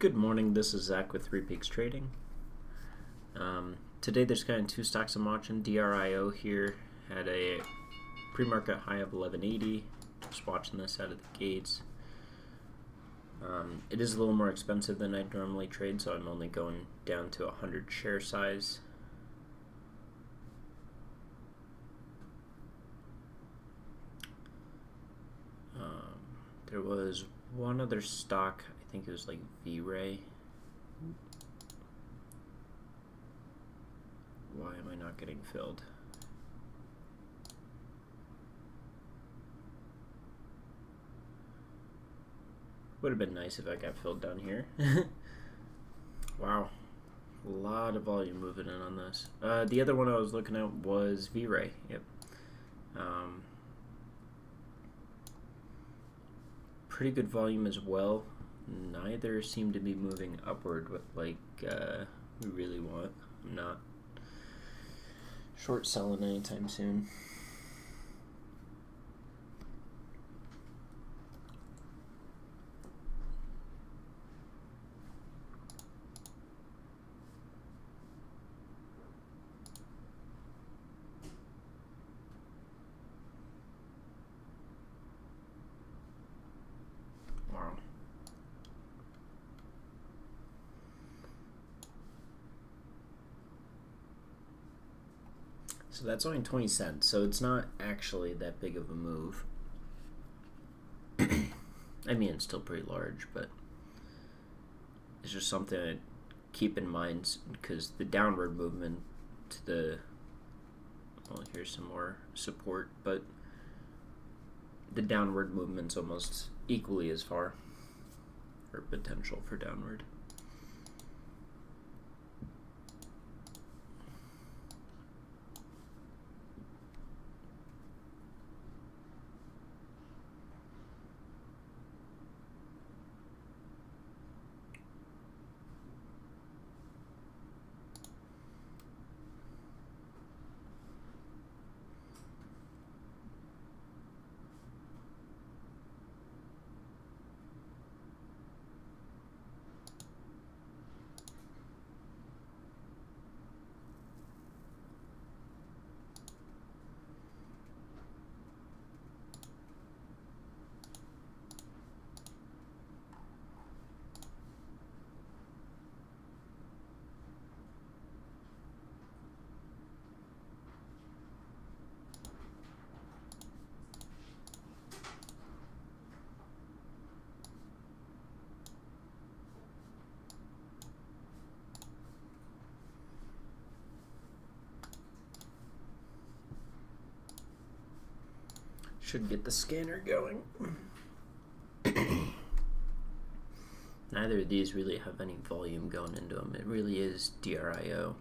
Good morning, this is Zach with Three Peaks Trading. Today there's kind of two stocks I'm watching. DRIO here had a pre-market high of 1180. Just watching this out of the gates. It is a little more expensive than I'd normally trade, so I'm only going down to 100 share size. There was one other stock, I think it was like DRIO. Why am I not getting filled? Would have been nice if I got filled down here. Wow, a lot of volume moving in on this. The other one I was looking at was DRIO. Yep. Pretty good volume as well. Neither seem to be moving upward with like we really want. I'm not short selling anytime soon. Wow. So that's only 20 cents, so it's not actually that big of a move. I mean, it's still pretty large, but it's just something to keep in mind because the downward movement to the, well, here's some more support, but the downward movement's almost equally as far, or potential for downward. Should get the scanner going. Neither of these really have any volume going into them. It really is DRIO.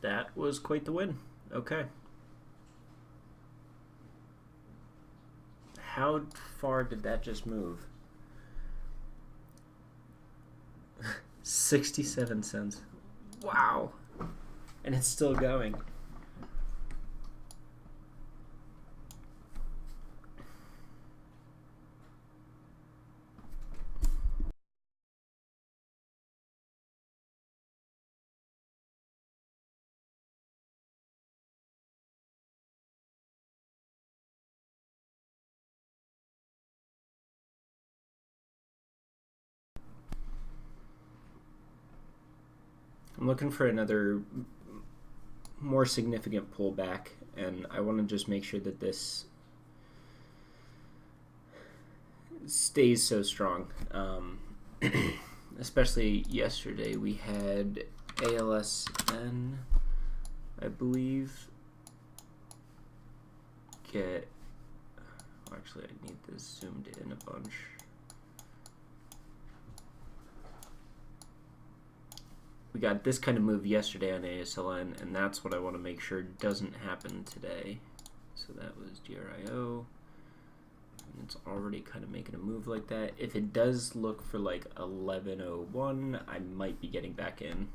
That was quite the win. Okay. How far did that just move? 67 cents. Wow. And it's still going. I'm looking for another more significant pullback, and I want to just make sure that this stays so strong. Especially yesterday, we had ASLN, I believe, get... Actually, I need this zoomed in a bunch. We got this kind of move yesterday on ASLN, and that's what I want to make sure doesn't happen today. So that was DRIO. And it's already kind of making a move like that. If it does look for like 1101, I might be getting back in.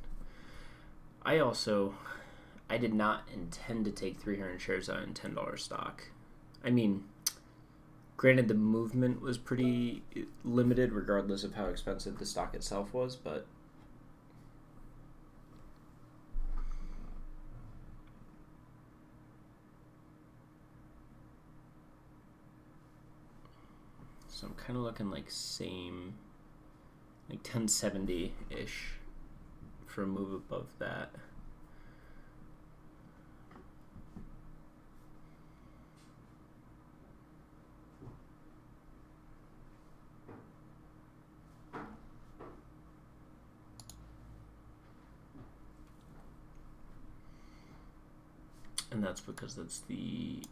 I did not intend to take 300 shares out in $10 stock. I mean, granted the movement was pretty limited regardless of how expensive the stock itself was, but so I'm kind of looking like same, like 1070-ish for a move above that. And that's because that's the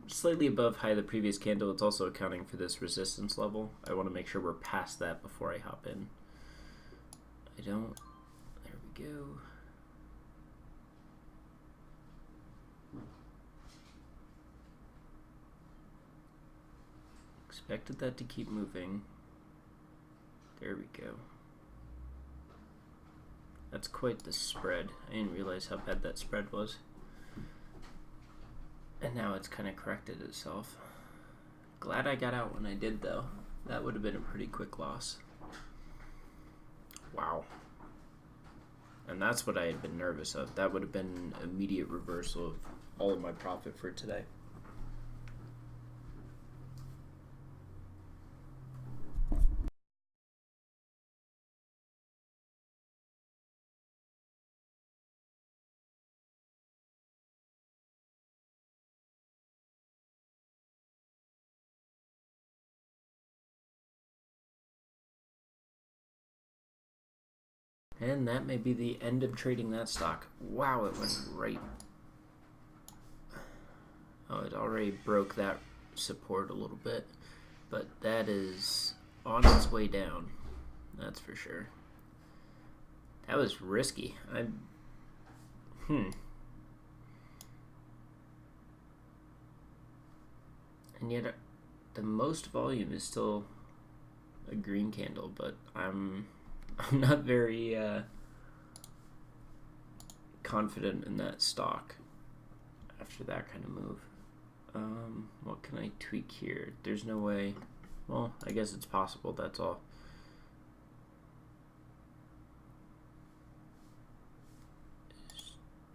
slightly above high of the previous candle. It's also accounting for this resistance level. I want to make sure we're past that before I hop in. There we go. Expected that to keep moving. There we go. That's quite the spread. I didn't realize how bad that spread was. And now it's kind of corrected itself. Glad I got out when I did, though. That would have been a pretty quick loss. Wow. And that's what I had been nervous of. That would have been an immediate reversal of all of my profit for today. And that may be the end of trading that stock. Wow, it went right. Oh, it already broke that support a little bit. But that is on its way down. That's for sure. That was risky. And yet the most volume is still a green candle, but I'm not very confident in that stock after that kind of move. What can I tweak here? There's no way. Well, I guess it's possible, that's all.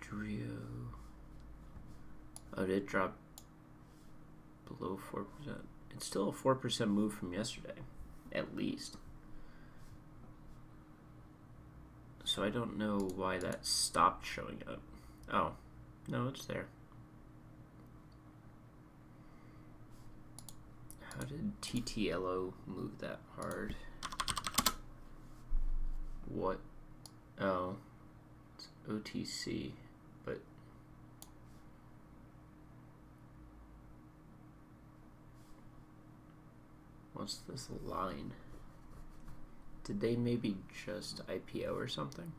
DRIO. Oh, did it drop below 4%? It's still a 4% move from yesterday, at least. So I don't know why that stopped showing up. Oh, no, it's there. How did TTLO move that hard? What? Oh, it's OTC, but what's this line? Did they maybe just IPO or something?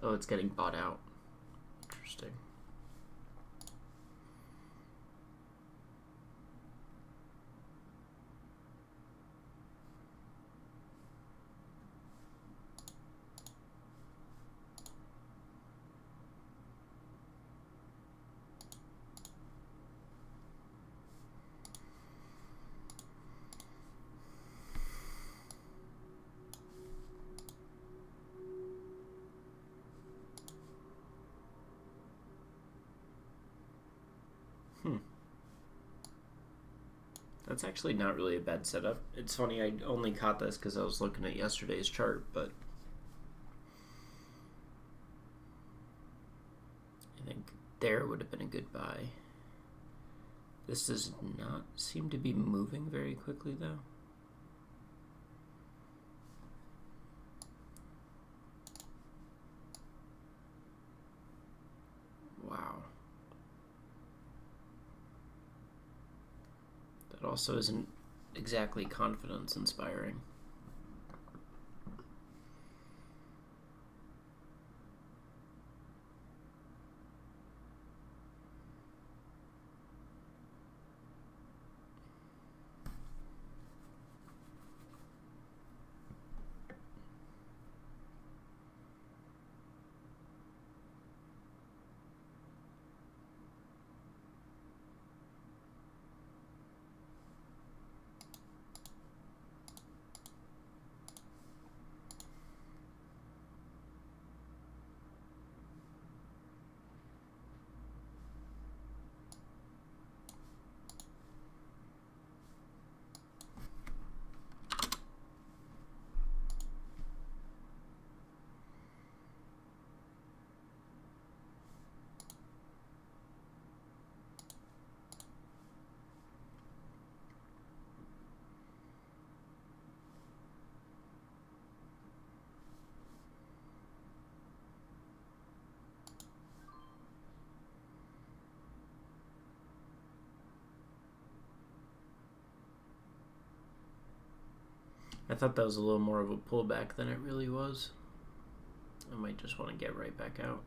Oh, it's getting bought out. Interesting. That's actually not really a bad setup. It's funny, I only caught this because I was looking at yesterday's chart, but I think there would have been a good buy. This does not seem to be moving very quickly, though. Wow. That also isn't exactly confidence inspiring. I thought that was a little more of a pullback than it really was. I might just want to get right back out.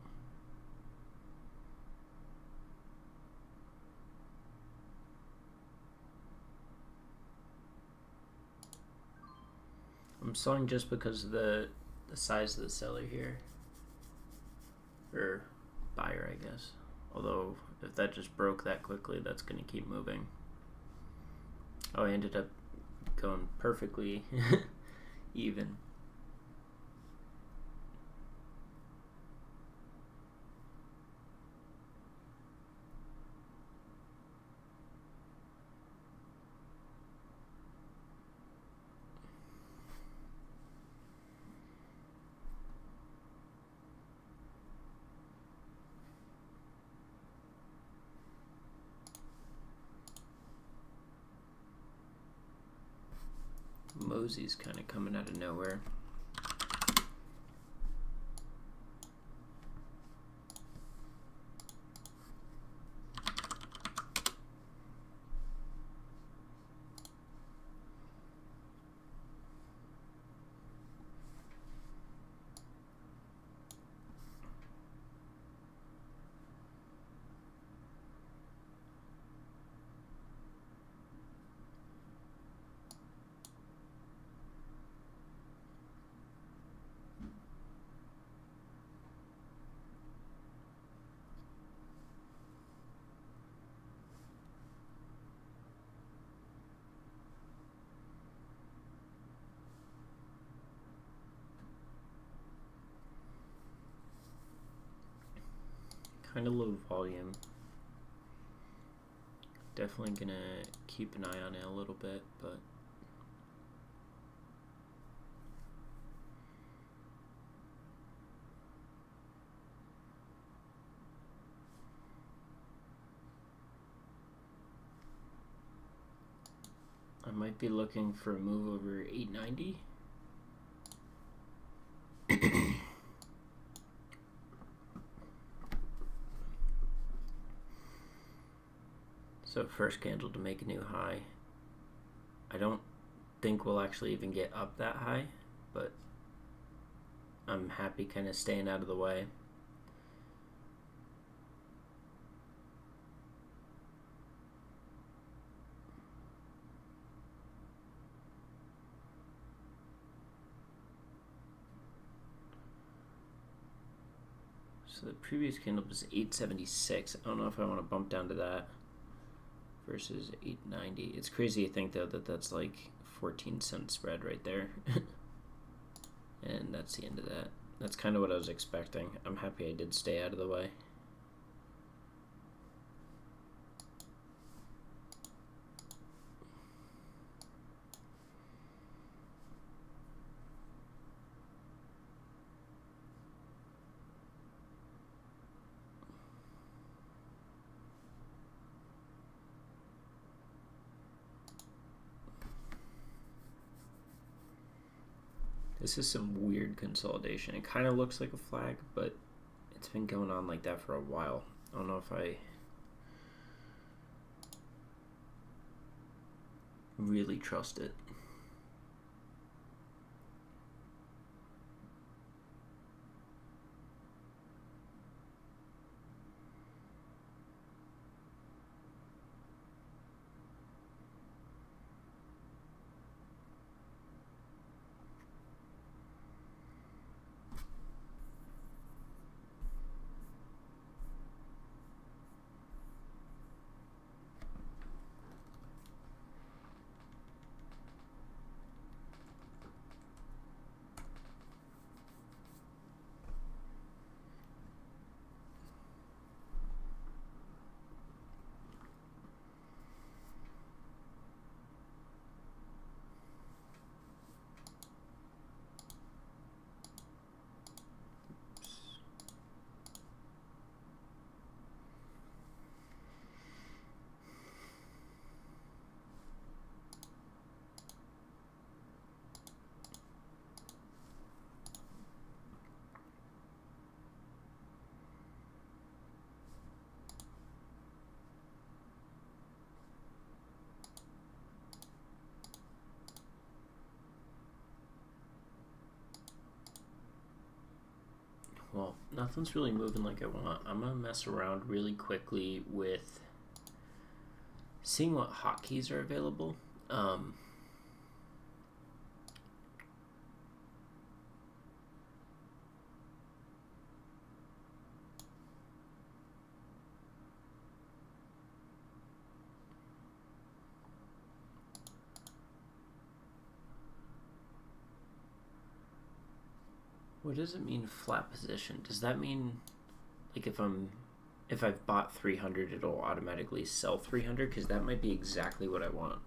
I'm selling just because of the size of the seller here. Or buyer, I guess. Although, if that just broke that quickly, that's going to keep moving. Oh, I ended up going perfectly even. Mosey's kind of coming out of nowhere. Kind of low volume. Definitely gonna keep an eye on it a little bit, but I might be looking for a move over 890. So first candle to make a new high. I don't think we'll actually even get up that high, but I'm happy kind of staying out of the way. So the previous candle was 876. I don't know if I want to bump down to that versus 890. It's crazy to think though that that's like 14-cent spread right there. And that's the end of that. That's kind of what I was expecting. I'm happy I did stay out of the way. This is some weird consolidation. It kind of looks like a flag, but it's been going on like that for a while. I don't know if I really trust it. Well, nothing's really moving like I want. I'm going to mess around really quickly with seeing what hotkeys are available. What does it mean flat position? Does that mean like if I've bought 300 it'll automatically sell 300? Because that might be exactly what I want.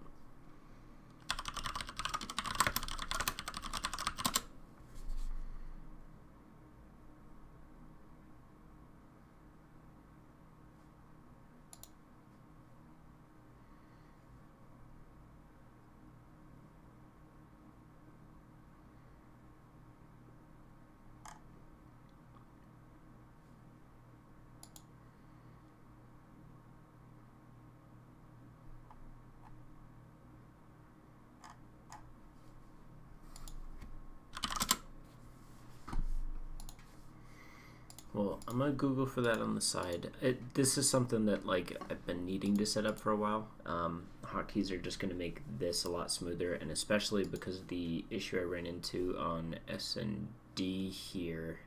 Well, I'm gonna Google for that on the side. This is something that like I've been needing to set up for a while. Hotkeys are just gonna make this a lot smoother, and especially because of the issue I ran into on S&D here,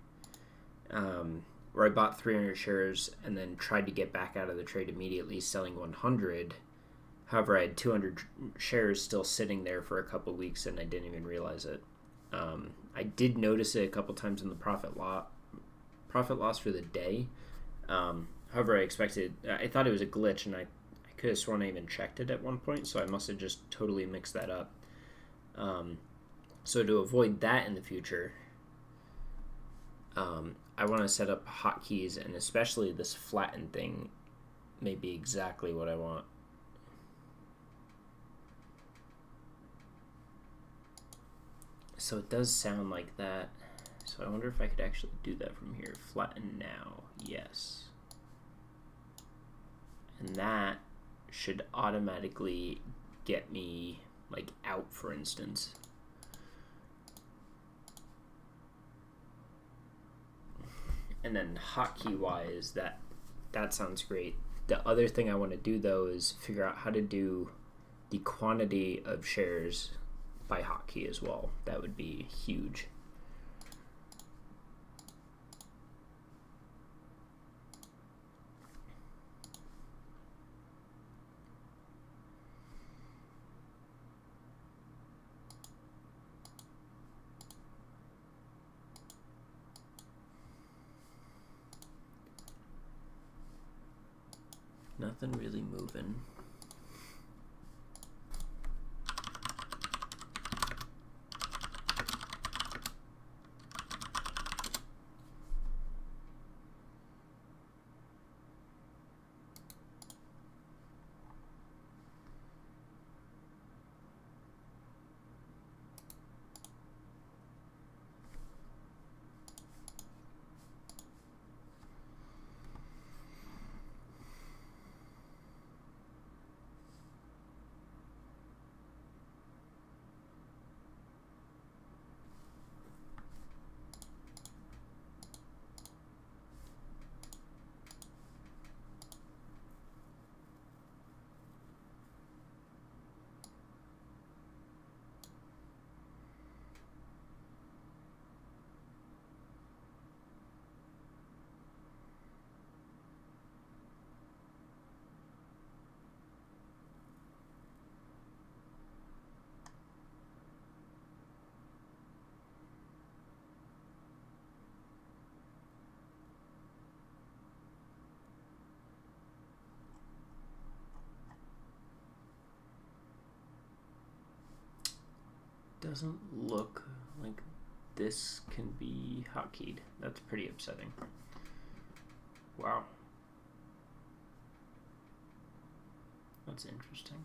where I bought 300 shares and then tried to get back out of the trade immediately, selling 100. However, I had 200 shares still sitting there for a couple weeks, and I didn't even realize it. I did notice it a couple times in the profit loss for the day. However, I thought it was a glitch, and I could have sworn I even checked it at one point, so I must have just totally mixed that up. So to avoid that in the future, I want to set up hotkeys, and especially this flatten thing may be exactly what I want. So it does sound like that. So I wonder if I could actually do that from here. Flatten now, yes. And that should automatically get me like out, for instance. And then hotkey wise, that sounds great. The other thing I want to do though is figure out how to do the quantity of shares by hotkey as well. That would be huge. Nothing really moving. Doesn't look like this can be hotkeyed. That's pretty upsetting. Wow. That's interesting.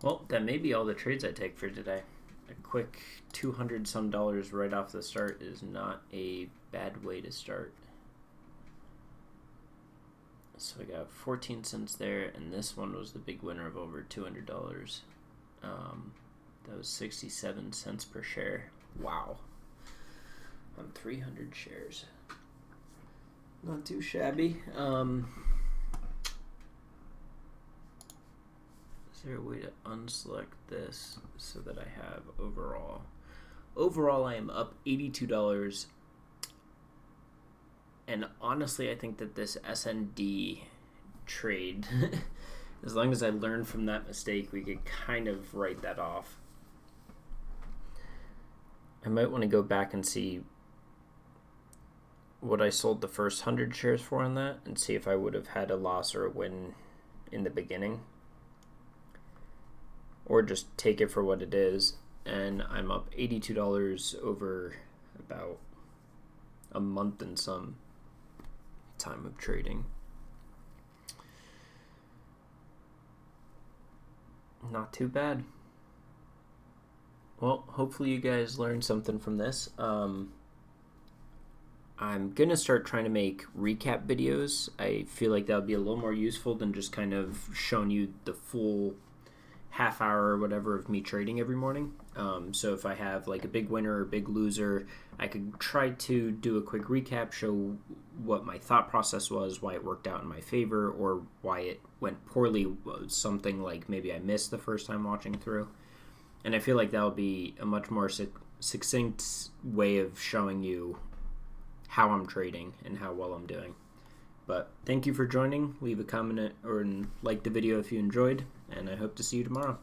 Well, that may be all the trades I take for today. A quick $200 some right off the start is not a bad way to start. So I got 14 cents there, and this one was the big winner of over $200. That was 67 cents per share. Wow. On 300 shares. Not too shabby. Is there a way to unselect this so that I have overall? Overall, I am up $82. And honestly, I think that this SND trade, as long as I learn from that mistake, we could kind of write that off. I might want to go back and see what I sold the first 100 shares for on that and see if I would have had a loss or a win in the beginning. Or just take it for what it is. And I'm up $82 over about a month and some time of trading. Not too bad. Well, hopefully you guys learned something from this. I'm gonna start trying to make recap videos. I feel like that would be a little more useful than just kind of showing you the full half hour or whatever of me trading every morning. So if I have like a big winner or a big loser, I could try to do a quick recap, show what my thought process was, why it worked out in my favor, or why it went poorly, something like maybe I missed the first time watching through. And I feel like that will be a much more succinct way of showing you how I'm trading and how well I'm doing. But thank you for joining. Leave a comment or like the video if you enjoyed, and I hope to see you tomorrow.